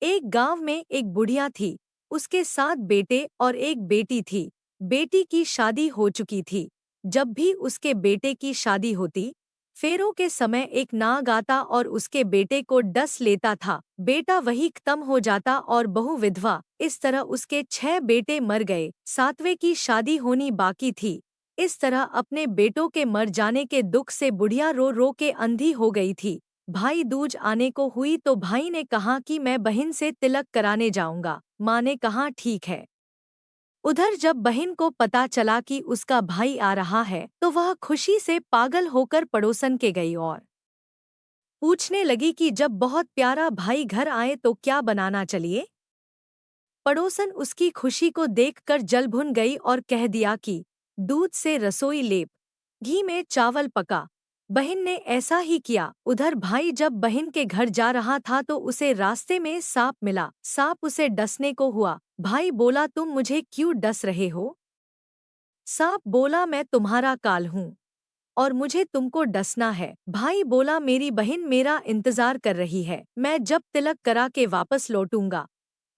एक गांव में एक बुढ़िया थी। उसके 7 बेटे और एक बेटी थी। बेटी की शादी हो चुकी थी। जब भी उसके बेटे की शादी होती, फेरों के समय एक नाग आता और उसके बेटे को डस लेता था। बेटा वही खत्म हो जाता और बहू विधवा। इस तरह उसके 6 बेटे मर गए। 7वें की शादी होनी बाकी थी। इस तरह अपने बेटों के मर जाने के दुख से बुढ़िया रो रो के अंधी हो गई थी। भाई दूज आने को हुई तो भाई ने कहा कि मैं बहन से तिलक कराने जाऊंगा। माँ ने कहा ठीक है। उधर जब बहन को पता चला कि उसका भाई आ रहा है तो वह खुशी से पागल होकर पड़ोसन के गई और पूछने लगी कि जब बहुत प्यारा भाई घर आए तो क्या बनाना चाहिए। पड़ोसन उसकी खुशी को देखकर जल भुन गई और कह दिया कि दूध से रसोई लेप, घी में चावल पका। बहन ने ऐसा ही किया। उधर भाई जब बहन के घर जा रहा था तो उसे रास्ते में सांप मिला। सांप उसे डसने को हुआ। भाई बोला तुम मुझे क्यों डस रहे हो। सांप बोला मैं तुम्हारा काल हूँ और मुझे तुमको डसना है। भाई बोला मेरी बहन मेरा इंतजार कर रही है, मैं जब तिलक करा के वापस लौटूंगा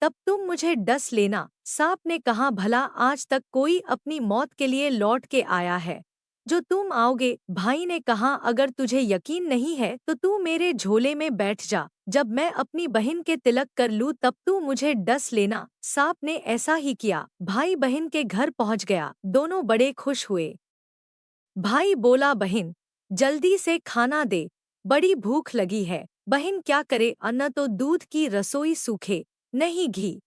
तब तुम मुझे डस लेना। सांप ने कहा भला आज तक कोई अपनी मौत के लिए लौट के आया है जो तुम आओगे। भाई ने कहा अगर तुझे यकीन नहीं है तो तू मेरे झोले में बैठ जा, जब मैं अपनी बहन के तिलक कर लूं तब तू मुझे डस लेना। सांप ने ऐसा ही किया। भाई बहन के घर पहुंच गया। दोनों बड़े खुश हुए। भाई बोला बहन जल्दी से खाना दे, बड़ी भूख लगी है। बहन क्या करे, अन्न तो दूध की रसोई सूखे, नहीं घी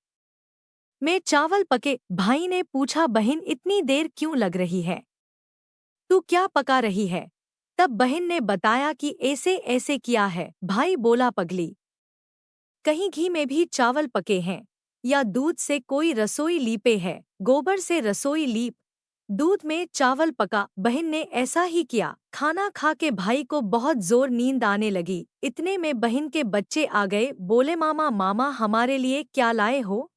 में चावल पके। भाई ने पूछा बहन इतनी देर क्यों लग रही है, तू क्या पका रही है। तब बहन ने बताया कि ऐसे ऐसे किया है। भाई बोला पगली, कहीं घी में भी चावल पके हैं या दूध से कोई रसोई लीपे है। गोबर से रसोई लीप, दूध में चावल पका। बहन ने ऐसा ही किया। खाना खा के भाई को बहुत जोर नींद आने लगी। इतने में बहन के बच्चे आ गए। बोले मामा मामा हमारे लिए क्या लाए हो।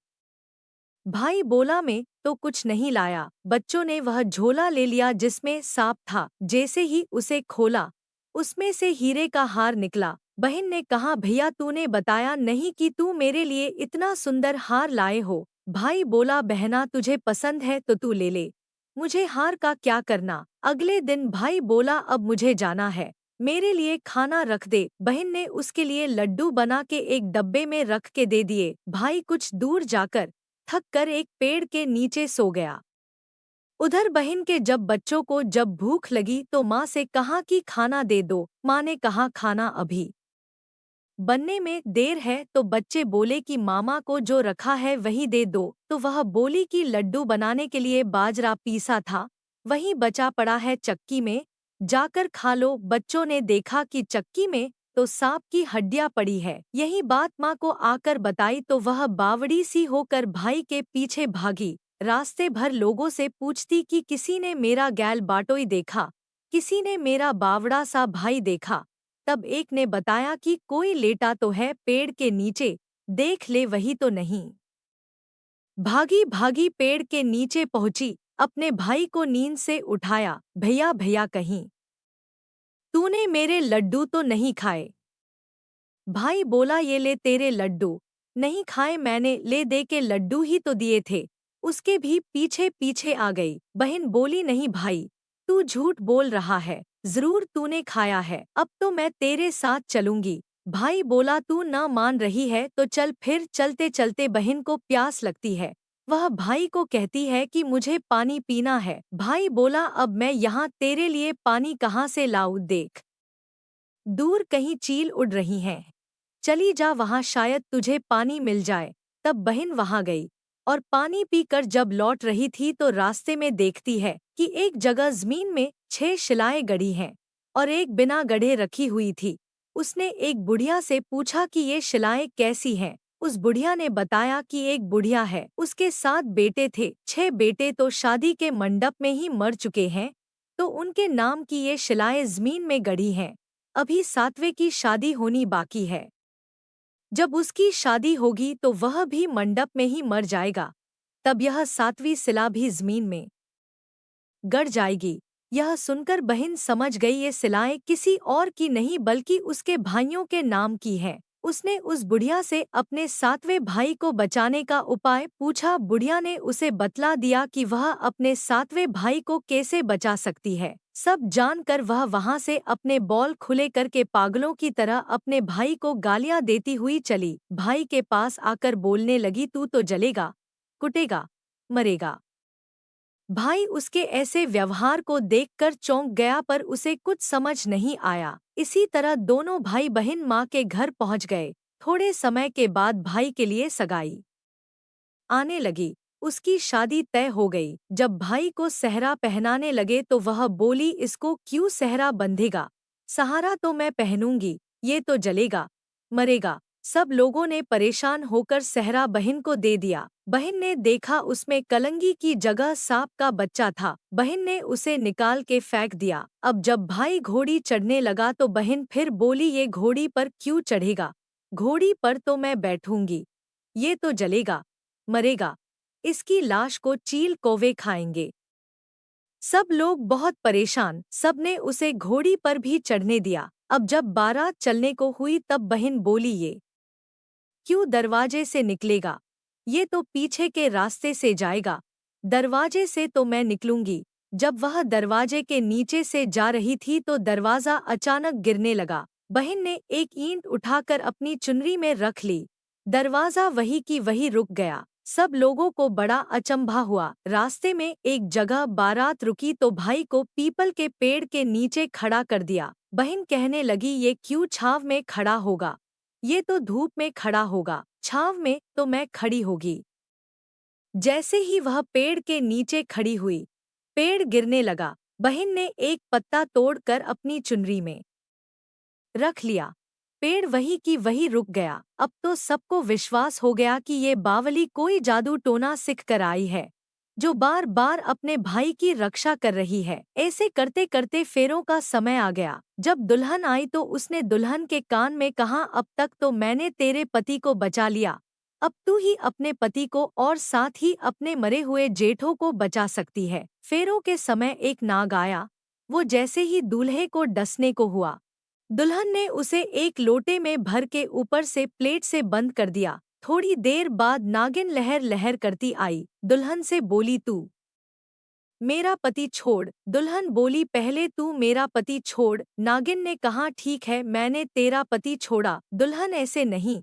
भाई बोला मैं तो कुछ नहीं लाया। बच्चों ने वह झोला ले लिया जिसमें सांप था। जैसे ही उसे खोला उसमें से हीरे का हार निकला। बहन ने कहा भैया तूने बताया नहीं कि तू मेरे लिए इतना सुंदर हार लाए हो। भाई बोला बहना तुझे पसंद है तो तू ले ले, मुझे हार का क्या करना। अगले दिन भाई बोला अब मुझे जाना है, मेरे लिए खाना रख दे। बहन ने उसके लिए लड्डू बना के एक डब्बे में रख के दे दिए। भाई कुछ दूर जाकर थक कर एक पेड़ के नीचे सो गया। उधर बहन के जब बच्चों को जब भूख लगी तो माँ से कहा कि खाना दे दो। माँ ने कहा खाना अभी बनने में देर है। तो बच्चे बोले कि मामा को जो रखा है वही दे दो। तो वह बोली कि लड्डू बनाने के लिए बाजरा पीसा था, वही बचा पड़ा है चक्की में, जाकर खा लो। बच्चों ने देखा कि चक्की में तो सांप की हड्डियां पड़ी है। यही बात माँ को आकर बताई तो वह बावड़ी सी होकर भाई के पीछे भागी। रास्ते भर लोगों से पूछती कि किसी ने मेरा गैल बाटोई देखा, किसी ने मेरा बावड़ा सा भाई देखा। तब एक ने बताया कि कोई लेटा तो है पेड़ के नीचे, देख ले वही तो नहीं। भागी भागी पेड़ के नीचे पहुंची, अपने भाई को नींद से उठाया। भैया भैया कहीं तूने मेरे लड्डू तो नहीं खाए। भाई बोला ये ले तेरे लड्डू। नहीं खाए मैंने, ले दे के लड्डू ही तो दिए थे। उसके भी पीछे पीछे आ गई। बहन बोली नहीं भाई, तू झूठ बोल रहा है, जरूर तूने खाया है, अब तो मैं तेरे साथ चलूंगी। भाई बोला तू न मान रही है तो चल फिर। चलते चलते बहन को प्यास लगती है। वह भाई को कहती है कि मुझे पानी पीना है। भाई बोला अब मैं यहाँ तेरे लिए पानी कहाँ से लाऊं, देख दूर कहीं चील उड़ रही हैं, चली जा वहां शायद तुझे पानी मिल जाए। तब बहन वहां गई और पानी पीकर जब लौट रही थी तो रास्ते में देखती है कि एक जगह जमीन में 6 शिलाएं गड़ी हैं और एक बिना गढ़े रखी हुई थी। उसने एक बुढ़िया से पूछा कि ये शिलाएं कैसी हैं। उस बुढ़िया ने बताया कि एक बुढ़िया है, उसके 7 बेटे थे। 6 बेटे तो शादी के मंडप में ही मर चुके हैं, तो उनके नाम की ये शिलाएं जमीन में गड़ी हैं। अभी 7वें की शादी होनी बाकी है। जब उसकी शादी होगी तो वह भी मंडप में ही मर जाएगा, तब यह 7वीं शिला भी जमीन में गड़ जाएगी। यह सुनकर बहन समझ गई ये शिलाएं किसी और की नहीं बल्कि उसके भाइयों के नाम की हैं। उसने उस बुढ़िया से अपने सातवें भाई को बचाने का उपाय पूछा। बुढ़िया ने उसे बतला दिया कि वह अपने सातवें भाई को कैसे बचा सकती है। सब जानकर वह वहां से अपने बॉल खुले करके पागलों की तरह अपने भाई को गालियां देती हुई चली। भाई के पास आकर बोलने लगी, तू तो जलेगा, कुटेगा, मरेगा। भाई उसके ऐसे व्यवहार को देखकर चौंक गया, पर उसे कुछ समझ नहीं आया। इसी तरह दोनों भाई बहन माँ के घर पहुँच गए। थोड़े समय के बाद भाई के लिए सगाई आने लगी। उसकी शादी तय हो गई। जब भाई को सेहरा पहनाने लगे तो वह बोली, इसको क्यों सेहरा बंधेगा? सहारा तो मैं पहनूंगी, ये तो जलेगा, मरेगा। सब लोगों ने परेशान होकर सेहरा बहन को दे दिया। बहन ने देखा उसमें कलंगी की जगह सांप का बच्चा था। बहन ने उसे निकाल के फेंक दिया। अब जब भाई घोड़ी चढ़ने लगा तो बहन फिर बोली, ये घोड़ी पर क्यों चढ़ेगा? घोड़ी पर तो मैं बैठूंगी, ये तो जलेगा, मरेगा। इसकी लाश को चील कौवे खाएंगे। सब लोग बहुत परेशान, सबने उसे घोड़ी पर भी चढ़ने दिया। अब जब बारात चलने को हुई तब बहन बोली, ये क्यों दरवाजे से निकलेगा? ये तो पीछे के रास्ते से जाएगा। दरवाजे से तो मैं निकलूंगी। जब वह दरवाजे के नीचे से जा रही थी तो दरवाजा अचानक गिरने लगा। बहन ने एक ईंट उठाकर अपनी चुनरी में रख ली। दरवाजा वही की वही रुक गया। सब लोगों को बड़ा अचंभा हुआ। रास्ते में एक जगह बारात रुकी तो भाई को पीपल के पेड़ के नीचे खड़ा कर दिया। बहन कहने लगी, ये क्यों छांव में खड़ा होगा? ये तो धूप में खड़ा होगा, छांव में तो मैं खड़ी होगी। जैसे ही वह पेड़ के नीचे खड़ी हुई, पेड़ गिरने लगा। बहन ने एक पत्ता तोड़कर अपनी चुनरी में रख लिया। पेड़ वही की वही रुक गया। अब तो सबको विश्वास हो गया कि ये बावली कोई जादू टोना सीख कर आई है, जो बार बार अपने भाई की रक्षा कर रही है। ऐसे करते करते फेरों का समय आ गया। जब दुल्हन आई तो उसने दुल्हन के कान में कहा, अब तक तो मैंने तेरे पति को बचा लिया, अब तू ही अपने पति को और साथ ही अपने मरे हुए जेठों को बचा सकती है। फेरों के समय एक नाग आया। वो जैसे ही दूल्हे को डसने को हुआ, दुल्हन ने उसे एक लोटे में भर के ऊपर से प्लेट से बंद कर दिया। थोड़ी देर बाद नागिन लहर लहर करती आई। दुल्हन से बोली, तू मेरा पति छोड़। दुल्हन बोली, पहले तू मेरा पति छोड़। नागिन ने कहा, ठीक है, मैंने तेरा पति छोड़ा। दुल्हन, ऐसे नहीं,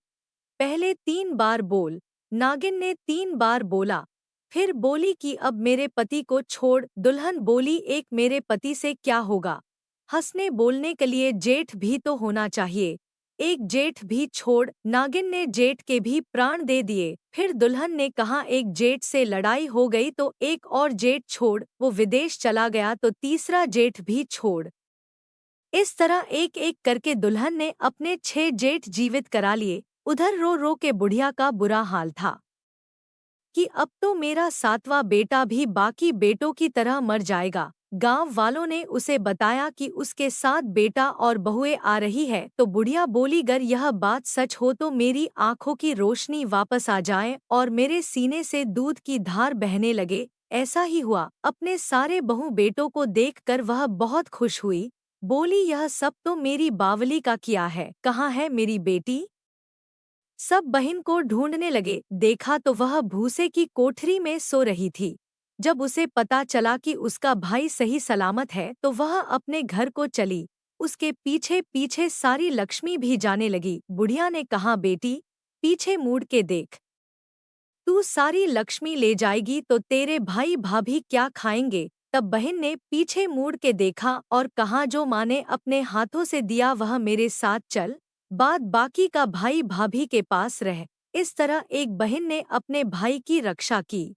पहले 3 बार बोल। नागिन ने 3 बार बोला। फिर बोली कि अब मेरे पति को छोड़। दुल्हन बोली, एक मेरे पति से क्या होगा? हंसने बोलने के लिए जेठ भी तो होना चाहिए, एक जेठ भी छोड़। नागिन ने जेठ के भी प्राण दे दिए। फिर दुल्हन ने कहा, एक जेठ से लड़ाई हो गई तो एक और जेठ छोड़, वो विदेश चला गया तो तीसरा जेठ भी छोड़। इस तरह एक एक करके दुल्हन ने अपने 6 जेठ जीवित करा लिए। उधर रो रो के बुढ़िया का बुरा हाल था कि अब तो मेरा 7वां बेटा भी बाकी बेटों की तरह मर जाएगा। गांव वालों ने उसे बताया कि उसके 7 बेटा और बहुएं आ रही है तो बुढ़िया बोली, अगर यह बात सच हो तो मेरी आंखों की रोशनी वापस आ जाए और मेरे सीने से दूध की धार बहने लगे। ऐसा ही हुआ। अपने सारे बहू बेटों को देखकर वह बहुत खुश हुई। बोली, यह सब तो मेरी बावली का किया है, कहाँ है मेरी बेटी? सब बहन को ढूंढने लगे। देखा तो वह भूसे की कोठरी में सो रही थी। जब उसे पता चला कि उसका भाई सही सलामत है तो वह अपने घर को चली। उसके पीछे पीछे सारी लक्ष्मी भी जाने लगी। बुढ़िया ने कहा, बेटी, पीछे मुड़ के देख, तू सारी लक्ष्मी ले जाएगी तो तेरे भाई भाभी क्या खाएंगे? तब बहन ने पीछे मुड़ के देखा और कहा, जो माँ ने अपने हाथों से दिया वह मेरे साथ चल, बाद बाकी का भाई भाभी के पास रह। इस तरह एक बहन ने अपने भाई की रक्षा की।